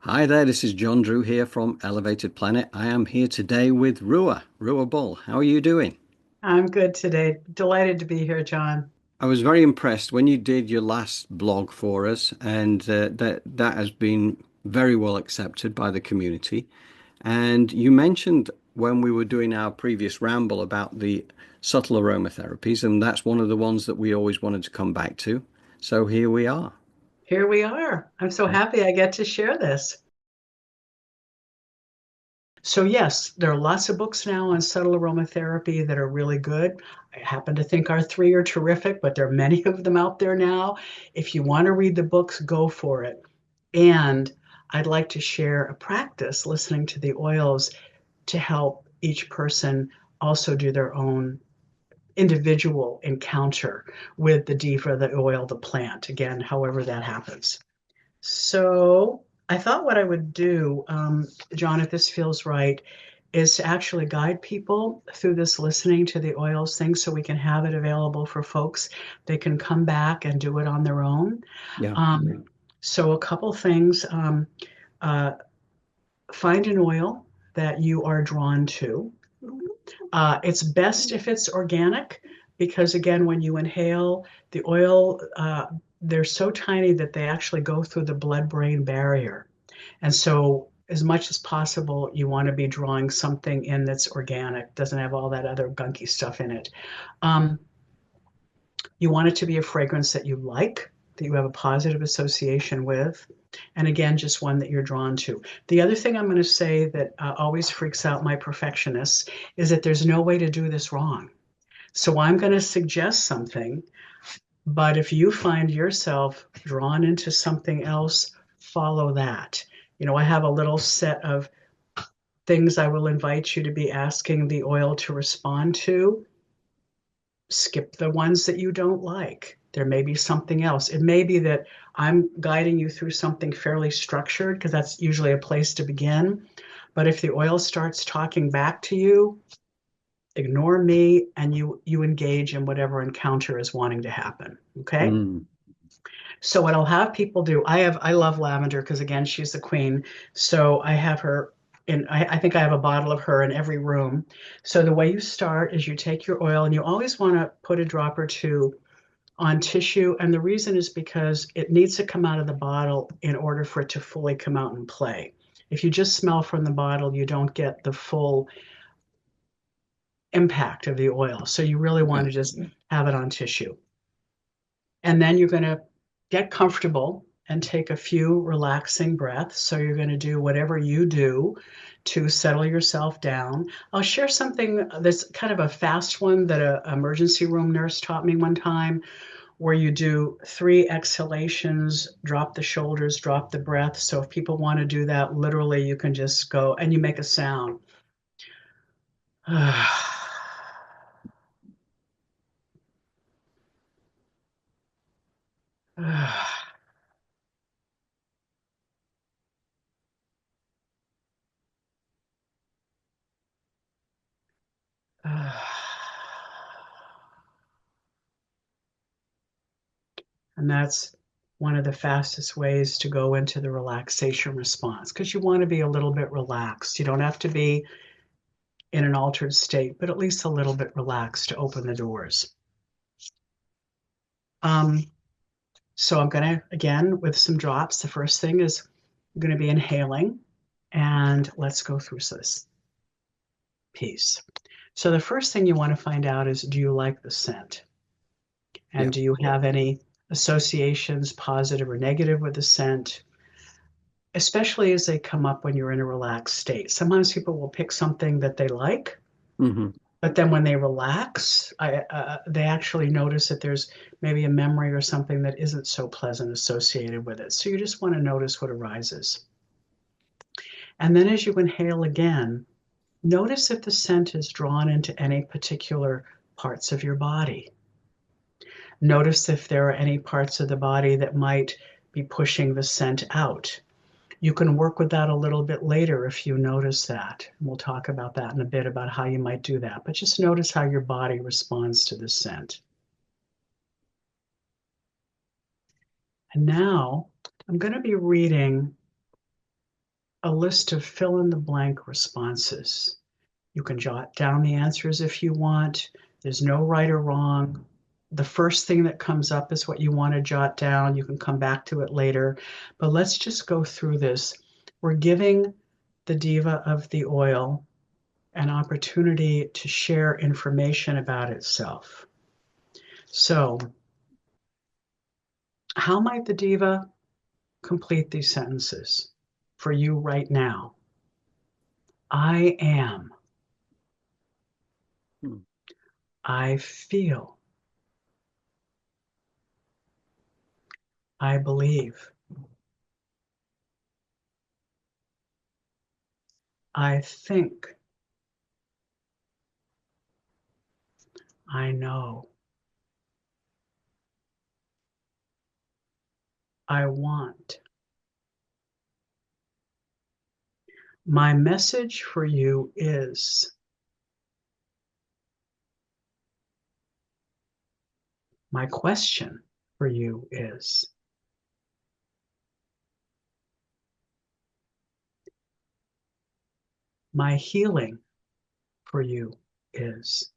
Hi there, this is John Drew here from Elevated Planet. I am here today with Ruah Bull. How are you doing? I'm good today. Delighted to be here, John. I was very impressed when you did your last blog for us, and that has been very well accepted by the community. And you mentioned when we were doing our previous ramble about the subtle aromatherapies, and that's one of the ones that we always wanted to come back to. So here we are. Here we are. I'm so happy I get to share this. So, yes, there are lots of books now on subtle aromatherapy that are really good. I happen to think our three are terrific, but there are many of them out there now. If you want to read the books, go for it. And I'd like to share a practice listening to the oils to help each person also do their own individual encounter with the diva, the oil, the plant, again, however that happens. So I thought what I would do, John, if this feels right, is to actually guide people through this listening to the oils thing so we can have it available for folks. They can come back and do it on their own. Yeah. Um, so a couple things. Uh, Find an oil that you are drawn to. It's best if it's organic because, again, when you inhale the oil, they're so tiny that they actually go through the blood-brain barrier. And so, as much as possible, you want to be drawing something in that's organic, doesn't have all that other gunky stuff in it. Um, you want it to be a fragrance that you like, that you have a positive association with. And again, just one that you're drawn to. The other thing I'm going to say that always freaks out my perfectionists is that there's no way to do this wrong. So I'm going to suggest something, but if you find yourself drawn into something else, follow that. I have a little set of things I will invite you to be asking the oil to respond to. Skip the ones that you don't like. There may be something else. It may be that I'm guiding you through something fairly structured because that's usually a place to begin. But if the oil starts talking back to you, ignore me and you engage in whatever encounter is wanting to happen. Okay? Mm. So what I'll have people do, I love lavender because again, she's the queen. So I have her in, I think I have a bottle of her in every room. So the way you start is you take your oil and you always want to put a drop or two on tissue. And the reason is because it needs to come out of the bottle in order for it to fully come out and play. If you just smell from the bottle, you don't get the full impact of the oil. So you really want Okay. to just have it on tissue. And then you're going to get comfortable and take a few relaxing breaths. So you're going to do whatever you do to settle yourself down. I'll share something that's kind of a fast one that an emergency room nurse taught me one time, where you do three exhalations, drop the shoulders, drop the breath. So if people want to do that, literally you can just go and you make a sound. And that's one of the fastest ways to go into the relaxation response because you want to be a little bit relaxed. You don't have to be in an altered state, but at least a little bit relaxed to open the doors. Um, so I'm going to, again, with some drops, the first thing is I'm going to be inhaling and let's go through this piece. So the first thing you want to find out is, do you like the scent? Yeah. And do you have any associations, positive or negative, with the scent? Especially as they come up when you're in a relaxed state. Sometimes people will pick something that they like, Hmm. but then when they relax, they actually notice that there's maybe a memory or something that isn't so pleasant associated with it. So you just want to notice what arises. And then as you inhale again, notice if the scent is drawn into any particular parts of your body. Notice if there are any parts of the body that might be pushing the scent out. You can work with that a little bit later if you notice that. We'll talk about that in a bit about how you might do that. But just notice how your body responds to the scent. And now I'm going to be reading a list of fill in the blank responses. You can jot down the answers if you want. There's no right or wrong. The first thing that comes up is what you want to jot down. You can come back to it later. But let's just go through this. We're giving the diva of the oil an opportunity to share information about itself. So, how might the diva complete these sentences for you right now? I am. Hmm. I feel. I believe. I think. I know. I want. My message for you is my question for you is my healing for you is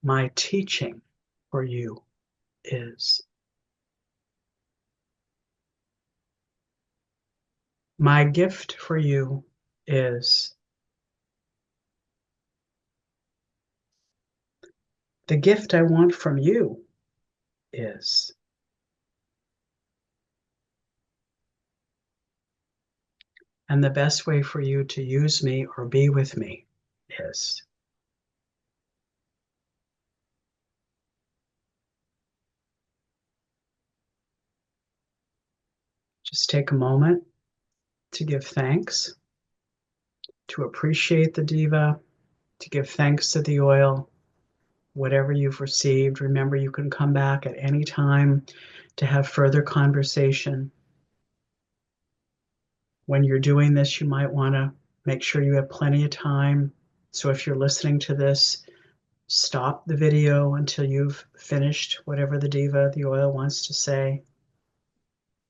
my teaching for you is my gift for you is the gift I want from you is and the best way for you to use me or be with me is. Just take a moment to give thanks, to appreciate the diva, to give thanks to the oil, whatever you've received. Remember, you can come back at any time to have further conversation. When you're doing this, you might want to make sure you have plenty of time. So if you're listening to this, stop the video until you've finished whatever the diva, the oil, wants to say.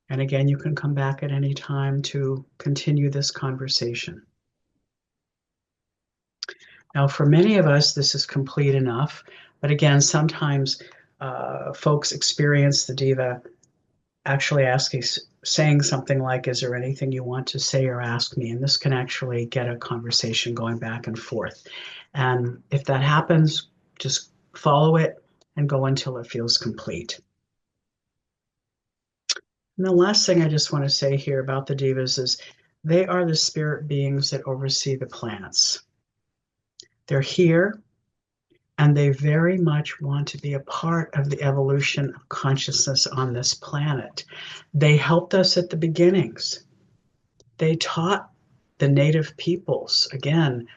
And again, you can come back at any time to continue this conversation. Now, for many of us, this is complete enough. But again, sometimes folks experience the diva actually saying something like, is there anything you want to say or ask me? And this can actually get a conversation going back and forth. And if that happens, just follow it and go until it feels complete. And the last thing I just want to say here about the divas is they are the spirit beings that oversee the planets. They're here and they very much want to be a part of the evolution of consciousness on this planet. They helped us at the beginnings. They taught the native peoples, again,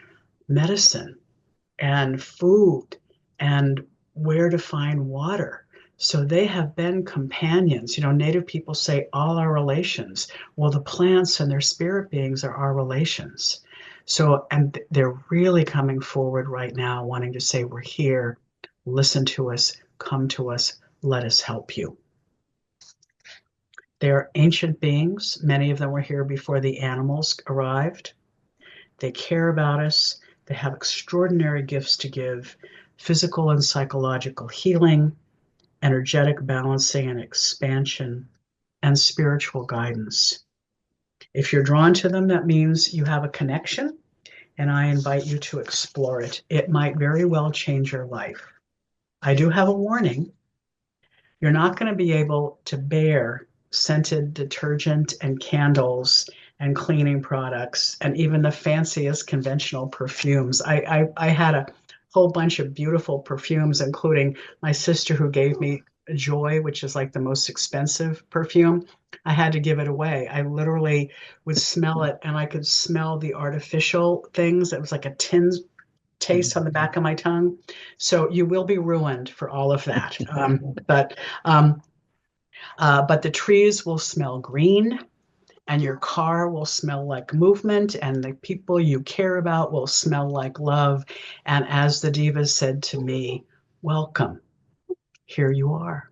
medicine and food and where to find water. So they have been companions. You know, native people say all our relations. Well, the plants and their spirit beings are our relations. So, and they're really coming forward right now, wanting to say, we're here, listen to us, come to us, let us help you. They're ancient beings. Many of them were here before the animals arrived. They care about us. They have extraordinary gifts to give, physical and psychological healing, energetic balancing and expansion, and spiritual guidance. If you're drawn to them, that means you have a connection, and I invite you to explore it. It might very well change your life. I do have a warning. You're not going to be able to bear scented detergent and candles and cleaning products and even the fanciest conventional perfumes. I had a whole bunch of beautiful perfumes, including my sister who gave me Joy, which is like the most expensive perfume. I had to give it away. I literally would smell it and I could smell the artificial things. It was like a tin taste on the back of my tongue. So you will be ruined for all of that. But the trees will smell green and your car will smell like movement and the people you care about will smell like love. And as the diva said to me, welcome, here you are.